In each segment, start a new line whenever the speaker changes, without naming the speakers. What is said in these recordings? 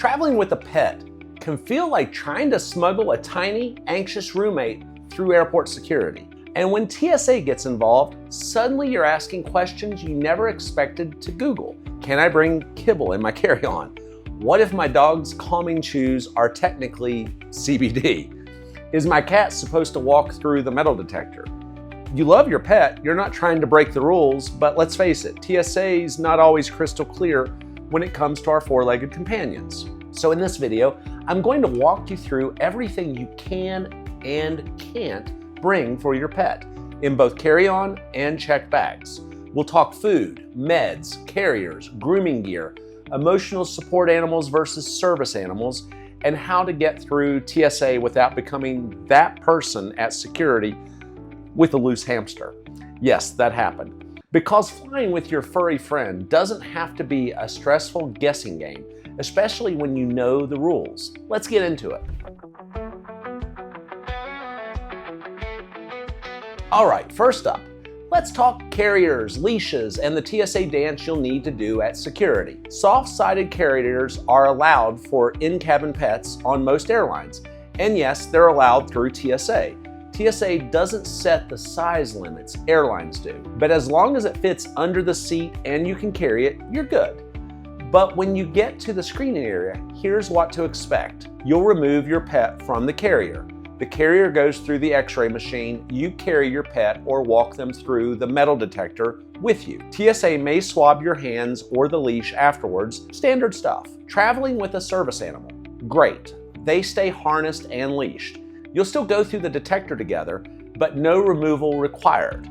Traveling with a pet can feel like trying to smuggle a tiny, anxious roommate through airport security. And when TSA gets involved, suddenly you're asking questions you never expected to Google. Can I bring kibble in my carry-on? What if my dog's calming chews are technically CBD? Is my cat supposed to walk through the metal detector? You love your pet, you're not trying to break the rules, but let's face it, TSA's not always crystal clear when it comes to our four-legged companions. So in this video, I'm going to walk you through everything you can and can't bring for your pet in both carry-on and checked bags. We'll talk food, meds, carriers, grooming gear, emotional support animals versus service animals, and how to get through TSA without becoming that person at security with a loose hamster. Yes, that happened. Because flying with your furry friend doesn't have to be a stressful guessing game, especially when you know the rules. Let's get into it. All right, first up, let's talk carriers, leashes, and the TSA dance you'll need to do at security. Soft-sided carriers are allowed for in-cabin pets on most airlines. And yes, they're allowed through TSA. TSA doesn't set the size limits, airlines do. But as long as it fits under the seat and you can carry it, you're good. But when you get to the screening area, here's what to expect. You'll remove your pet from the carrier. The carrier goes through the x-ray machine, you carry your pet or walk them through the metal detector with you. TSA may swab your hands or the leash afterwards, standard stuff. Traveling with a service animal, great. They stay harnessed and leashed. You'll still go through the detector together, but no removal required.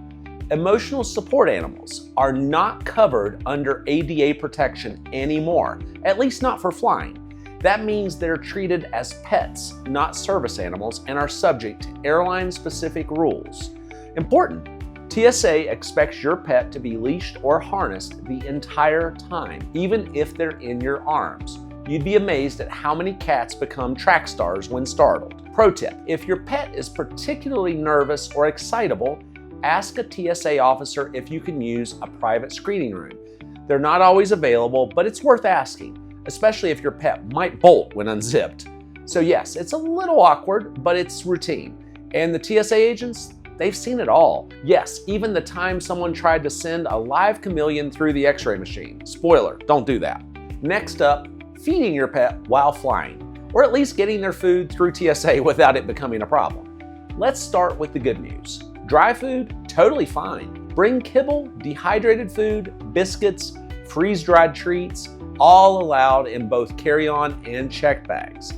Emotional support animals are not covered under ADA protection anymore, at least not for flying. That means they're treated as pets, not service animals, and are subject to airline-specific rules. Important, TSA expects your pet to be leashed or harnessed the entire time, even if they're in your arms. You'd be amazed at how many cats become track stars when startled. Pro tip, if your pet is particularly nervous or excitable, ask a TSA officer if you can use a private screening room. They're not always available, but it's worth asking, especially if your pet might bolt when unzipped. So yes, it's a little awkward, but it's routine. And the TSA agents, they've seen it all. Yes, even the time someone tried to send a live chameleon through the x-ray machine. Spoiler, don't do that. Next up, feeding your pet while flying, or at least getting their food through TSA without it becoming a problem. Let's start with the good news. Dry food, totally fine. Bring kibble, dehydrated food, biscuits, freeze-dried treats, all allowed in both carry-on and checked bags.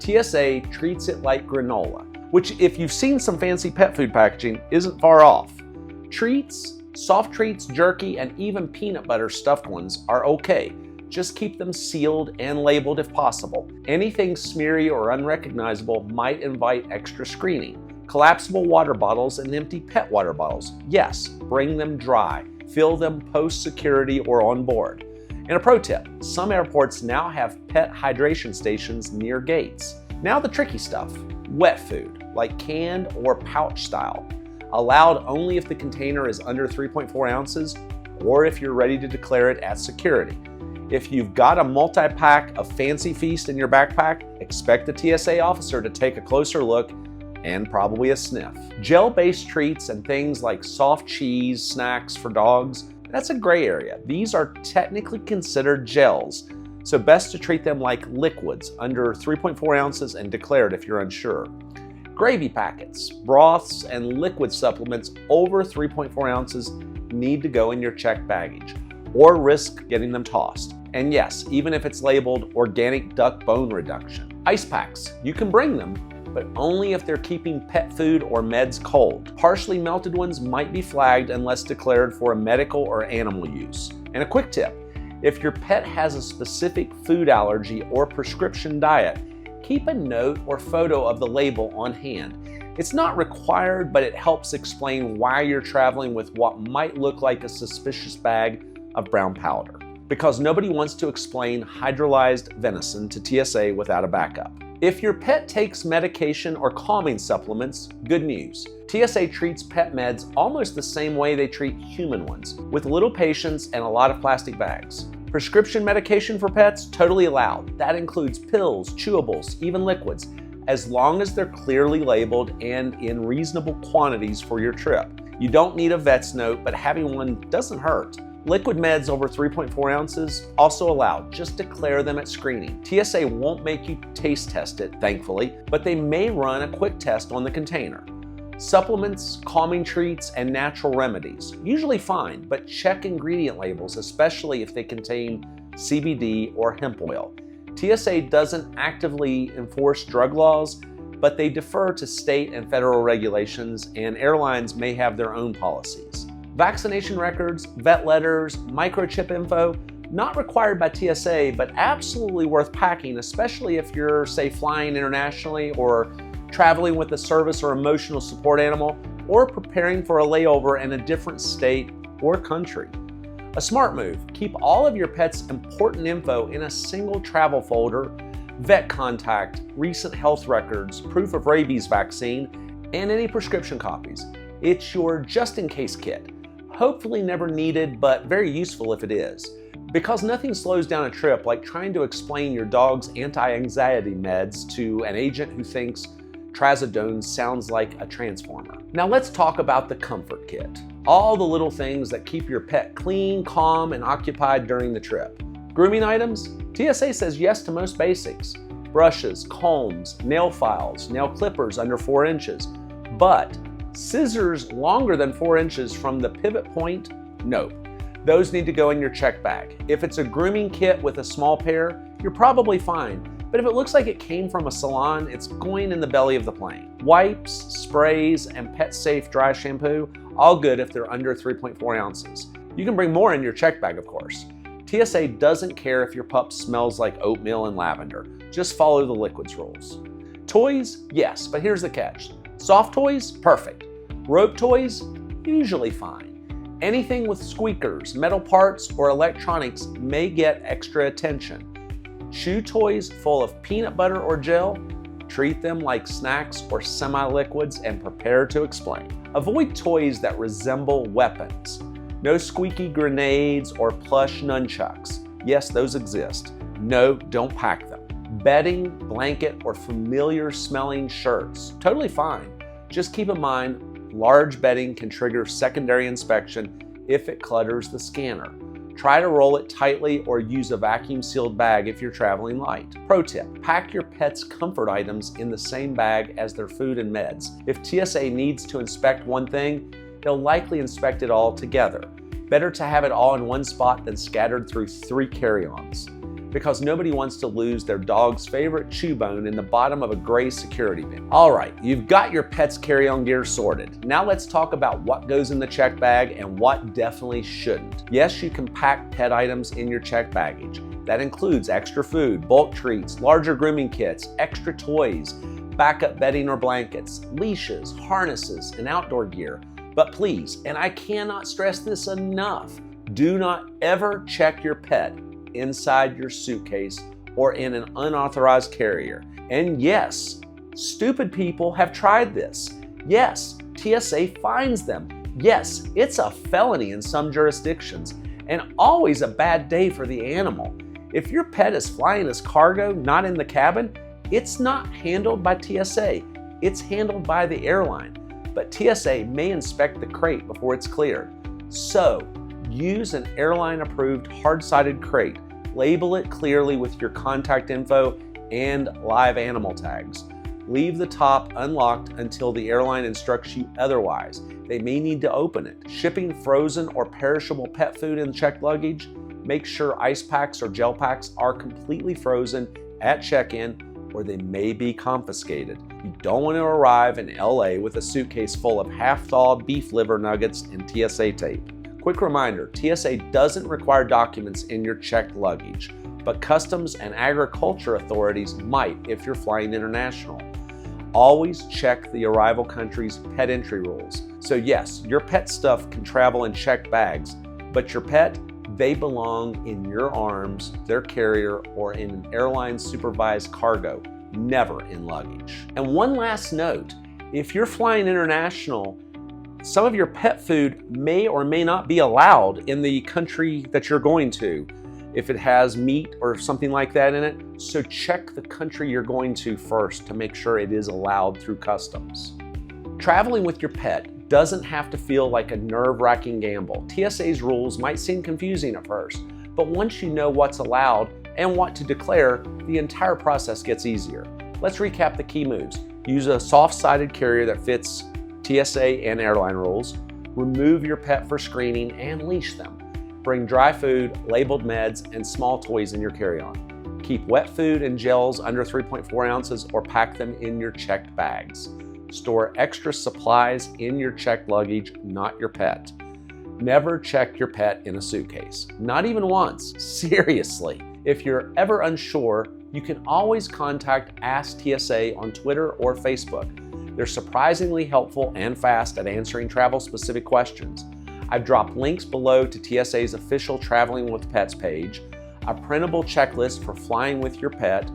TSA treats it like granola, which if you've seen some fancy pet food packaging, isn't far off. Treats, soft treats, jerky, and even peanut butter stuffed ones are okay. Just keep them sealed and labeled if possible. Anything smeary or unrecognizable might invite extra screening. Collapsible water bottles and empty pet water bottles, yes, bring them dry. Fill them post-security or on board. And a pro tip, some airports now have pet hydration stations near gates. Now the tricky stuff, wet food, like canned or pouch style. Allowed only if the container is under 3.4 ounces or if you're ready to declare it at security. If you've got a multi-pack of Fancy Feast in your backpack, expect the TSA officer to take a closer look and probably a sniff. Gel-based treats and things like soft cheese snacks for dogs, that's a gray area. These are technically considered gels, so best to treat them like liquids under 3.4 ounces and declare it if you're unsure. Gravy packets, broths, and liquid supplements over 3.4 ounces need to go in your checked baggage, or risk getting them tossed. And yes, even if it's labeled organic duck bone reduction. Ice packs, you can bring them, but only if they're keeping pet food or meds cold. Partially melted ones might be flagged unless declared for a medical or animal use. And a quick tip, if your pet has a specific food allergy or prescription diet, keep a note or photo of the label on hand. It's not required, but it helps explain why you're traveling with what might look like a suspicious bag of brown powder. Because nobody wants to explain hydrolyzed venison to TSA without a backup. If your pet takes medication or calming supplements, good news. TSA treats pet meds almost the same way they treat human ones, with little patience and a lot of plastic bags. Prescription medication for pets, totally allowed. That includes pills, chewables, even liquids, as long as they're clearly labeled and in reasonable quantities for your trip. You don't need a vet's note, but having one doesn't hurt. Liquid meds over 3.4 ounces, also allowed. Just declare them at screening. TSA won't make you taste test it, thankfully, but they may run a quick test on the container. Supplements, calming treats, and natural remedies, usually fine, but check ingredient labels, especially if they contain CBD or hemp oil. TSA doesn't actively enforce drug laws, but they defer to state and federal regulations, and airlines may have their own policies. Vaccination records, vet letters, microchip info, not required by TSA, but absolutely worth packing, especially if you're, say, flying internationally or traveling with a service or emotional support animal, or preparing for a layover in a different state or country. A smart move, keep all of your pet's important info in a single travel folder: vet contact, recent health records, proof of rabies vaccine, and any prescription copies. It's your just-in-case kit. Hopefully never needed, but very useful if it is. Because nothing slows down a trip like trying to explain your dog's anti-anxiety meds to an agent who thinks trazodone sounds like a transformer. Now let's talk about the comfort kit. All the little things that keep your pet clean, calm, and occupied during the trip. Grooming items? TSA says yes to most basics. Brushes, combs, nail files, nail clippers under 4 inches. But scissors longer than 4 inches from the pivot point? Nope. Those need to go in your check bag. If it's a grooming kit with a small pair, you're probably fine. But if it looks like it came from a salon, it's going in the belly of the plane. Wipes, sprays, and pet-safe dry shampoo, all good if they're under 3.4 ounces. You can bring more in your check bag, of course. TSA doesn't care if your pup smells like oatmeal and lavender. Just follow the liquids rules. Toys? Yes, but here's the catch. Soft toys? Perfect. Rope toys? Usually fine. Anything with squeakers, metal parts, or electronics may get extra attention. Chew toys full of peanut butter or gel? Treat them like snacks or semi-liquids and prepare to explain. Avoid toys that resemble weapons. No squeaky grenades or plush nunchucks. Yes, those exist. No, don't pack them. Bedding, blanket, or familiar smelling shirts. Totally fine. Just keep in mind, large bedding can trigger secondary inspection if it clutters the scanner. Try to roll it tightly or use a vacuum sealed bag if you're traveling light. Pro tip, pack your pet's comfort items in the same bag as their food and meds. If TSA needs to inspect one thing, they'll likely inspect it all together. Better to have it all in one spot than scattered through 3 carry-ons, because nobody wants to lose their dog's favorite chew bone in the bottom of a gray security bin. All right, you've got your pet's carry-on gear sorted. Now let's talk about what goes in the check bag and what definitely shouldn't. Yes, you can pack pet items in your check baggage. That includes extra food, bulk treats, larger grooming kits, extra toys, backup bedding or blankets, leashes, harnesses, and outdoor gear. But please, and I cannot stress this enough, do not ever check your pet inside your suitcase or in an unauthorized carrier. And yes, stupid people have tried this. Yes, TSA fines them. Yes, it's a felony in some jurisdictions and always a bad day for the animal. If your pet is flying as cargo, not in the cabin, it's not handled by TSA. It's handled by the airline. But TSA may inspect the crate before it's cleared. So, use an airline-approved hard-sided crate. Label it clearly with your contact info and live animal tags. Leave the top unlocked until the airline instructs you otherwise. They may need to open it. Shipping frozen or perishable pet food in checked luggage, make sure ice packs or gel packs are completely frozen at check-in, or they may be confiscated. You don't want to arrive in LA with a suitcase full of half-thawed beef liver nuggets and TSA tape. Quick reminder, TSA doesn't require documents in your checked luggage, but customs and agriculture authorities might if you're flying international. Always check the arrival country's pet entry rules. So yes, your pet stuff can travel in checked bags, but your pet, they belong in your arms, their carrier, or in an airline-supervised cargo, never in luggage. And one last note, if you're flying international, some of your pet food may or may not be allowed in the country that you're going to. if it has meat or something like that in it. So check the country you're going to first to make sure it is allowed through customs. Traveling with your pet doesn't have to feel like a nerve-wracking gamble. TSA's rules might seem confusing at first, but once you know what's allowed and what to declare, the entire process gets easier. Let's recap the key moves. Use a soft-sided carrier that fits TSA and airline rules. Remove your pet for screening and leash them. Bring dry food, labeled meds, and small toys in your carry-on. Keep wet food and gels under 3.4 ounces or pack them in your checked bags. Store extra supplies in your checked luggage, not your pet. Never check your pet in a suitcase, not even once. Seriously. If you're ever unsure, you can always contact Ask TSA on Twitter or Facebook. They're surprisingly helpful and fast at answering travel-specific questions. I've dropped links below to TSA's official Traveling with Pets page, a printable checklist for flying with your pet,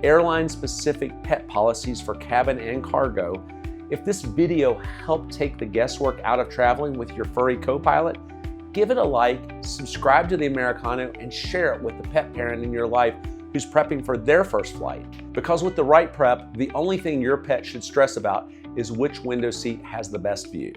airline-specific pet policies for cabin and cargo. If this video helped take the guesswork out of traveling with your furry co-pilot, give it a like, subscribe to the Americano, and share it with the pet parent in your life who's prepping for their first flight. Because with the right prep, the only thing your pet should stress about is which window seat has the best view.